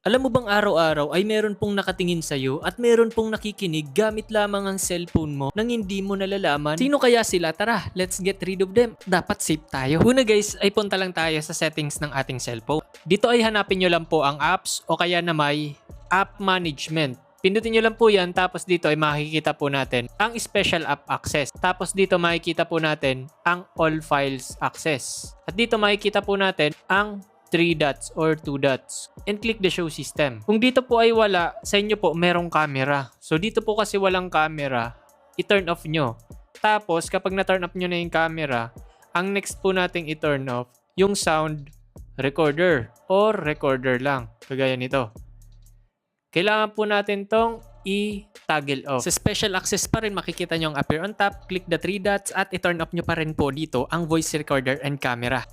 Alam mo bang araw-araw ay meron pong nakatingin sa'yo at meron pong nakikinig gamit lamang ang cellphone mo nang hindi mo nalalaman? Sino kaya sila? Tara, let's get rid of them. Dapat safe tayo. Una guys, ay punta lang tayo sa settings ng ating cellphone. Dito ay hanapin nyo lang po ang apps o kaya na may app management. Pindutin nyo lang po yan, tapos dito ay makikita po natin ang special app access. Tapos dito makikita po natin ang all files access. At dito makikita po natin ang 3 dots or 2 dots and click the show system. Kung dito po ay wala, sa inyo po merong camera. So dito po kasi walang camera, i-turn off nyo. Tapos kapag na-turn off nyo na yung camera, ang next po nating i-turn off yung sound recorder or recorder lang. Kagaya nito. Kailangan po natin tong i-toggle off. Sa special access pa rin makikita nyo ang appear on top, click the 3 dots at i-turn off nyo pa rin po dito ang voice recorder and camera.